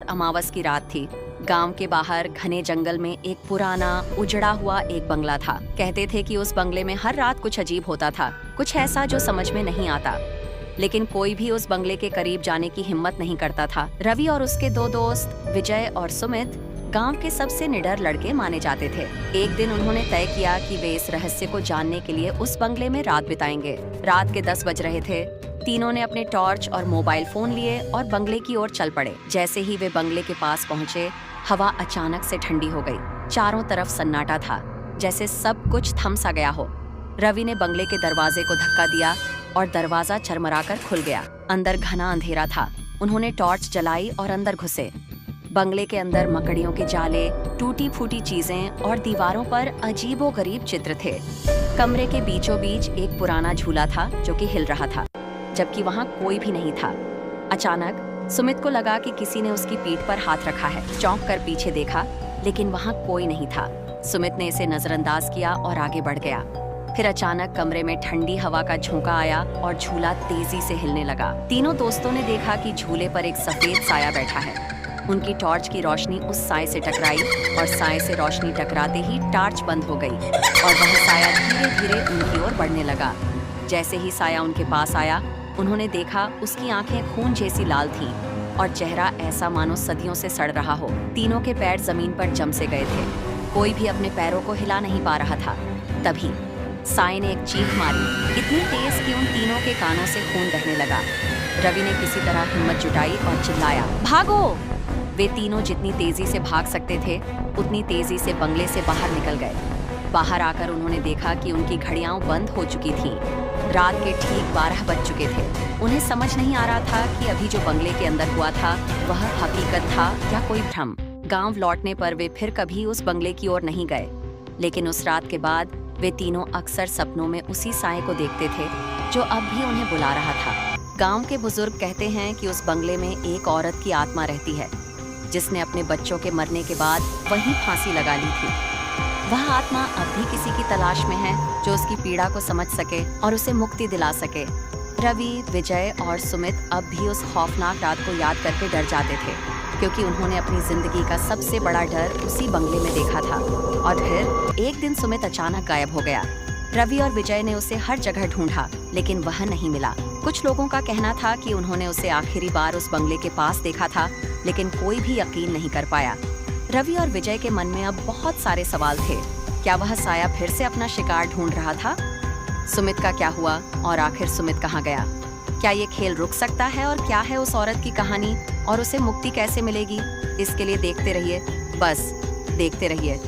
अमावस की रात थी। गांव के बाहर घने जंगल में एक पुराना उजड़ा हुआ एक बंगला था। कहते थे कि उस बंगले में हर रात कुछ अजीब होता था, कुछ ऐसा जो समझ में नहीं आता। लेकिन कोई भी उस बंगले के करीब जाने की हिम्मत नहीं करता था। रवि और उसके दो दोस्त विजय और सुमित गांव के सबसे निडर लड़के माने जाते थे। एक दिन उन्होंने तय किया कि वे इस रहस्य को जानने के लिए उस बंगले में रात बिताएंगे। रात के 10 बज रहे थे। तीनों ने अपने टॉर्च और मोबाइल फोन लिए और बंगले की ओर चल पड़े। जैसे ही वे बंगले के पास पहुंचे, हवा अचानक से ठंडी हो गई। चारों तरफ सन्नाटा था, जैसे सब कुछ थम सा गया हो। रवि ने बंगले के दरवाजे को धक्का दिया और दरवाजा चरमराकर खुल गया। अंदर घना अंधेरा था। उन्होंने टॉर्च जलाई और अंदर घुसे। बंगले के अंदर मकड़ियों के जाले, टूटी फूटी चीजें और दीवारों पर अजीबोगरीब चित्र थे। कमरे के बीचों बीच एक पुराना झूला था जो कि हिल रहा था, जबकि वहां कोई भी नहीं था। अचानक सुमित को लगा कि किसी ने उसकी पीठ पर हाथ रखा है। चौंक कर पीछे देखा, लेकिन वहां कोई नहीं था। सुमित ने इसे नजरअंदाज किया और आगे बढ़ गया। फिर अचानक कमरे में ठंडी हवा का झोंका आया और झूला तेजी से हिलने लगा। तीनों दोस्तों ने देखा कि झूले पर एक सफेद साया बैठा है। उनकी टॉर्च की रोशनी उस साए से टकराई और साए से रोशनी टकराते ही टॉर्च बंद हो गई और वह साया धीरे धीरे उनकी ओर बढ़ने लगा। जैसे ही साया उनके पास आया, उन्होंने देखा उसकी आंखें खून जैसी लाल थीं और चेहरा ऐसा मानो सदियों से सड़ रहा हो। तीनों के पैर जमीन पर जम से गए थे। कोई भी अपने पैरों को हिला नहीं पा रहा था। तभी साए ने एक चीख मारी, इतनी तेज कि उन तीनों के कानों से खून बहने लगा। रवि ने किसी तरह हिम्मत जुटाई और चिल्लाया, भागो! वे तीनों जितनी तेजी से भाग सकते थे, उतनी तेजी से बंगले से बाहर निकल गए। बाहर आकर उन्होंने देखा कि उनकी घड़ियां बंद हो चुकी थीं। रात के ठीक 12 बज चुके थे। उन्हें समझ नहीं आ रहा था कि अभी जो बंगले के अंदर हुआ था वह हकीकत था या कोई भ्रम। गांव लौटने पर वे फिर कभी उस बंगले की ओर नहीं गए, लेकिन उस रात के बाद वे तीनों अक्सर सपनों में उसी साए को देखते थे जो अब भी उन्हें बुला रहा था। गांव के बुजुर्ग कहते हैं कि उस बंगले में एक औरत की आत्मा रहती है, जिसने अपने बच्चों के मरने के बाद वहीं फांसी लगा ली थी। वह आत्मा अब भी किसी की तलाश में है जो उसकी पीड़ा को समझ सके और उसे मुक्ति दिला सके। रवि, विजय और सुमित अब भी उस खौफनाक रात को याद करके डर जाते थे, क्योंकि उन्होंने अपनी जिंदगी का सबसे बड़ा डर उसी बंगले में देखा था। और फिर एक दिन सुमित अचानक गायब हो गया। रवि और विजय ने उसे हर जगह ढूंढा, लेकिन वह नहीं मिला। कुछ लोगों का कहना था कि उन्होंने उसे आखिरी बार उस बंगले के पास देखा था, लेकिन कोई भी यकीन नहीं कर पाया। रवि और विजय के मन में अब बहुत सारे सवाल थे। क्या वह साया फिर से अपना शिकार ढूंढ रहा था? सुमित का क्या हुआ और आखिर सुमित कहाँ गया? क्या ये खेल रुक सकता है और क्या है उस औरत की कहानी और उसे मुक्ति कैसे मिलेगी? इसके लिए देखते रहिए, बस देखते रहिए।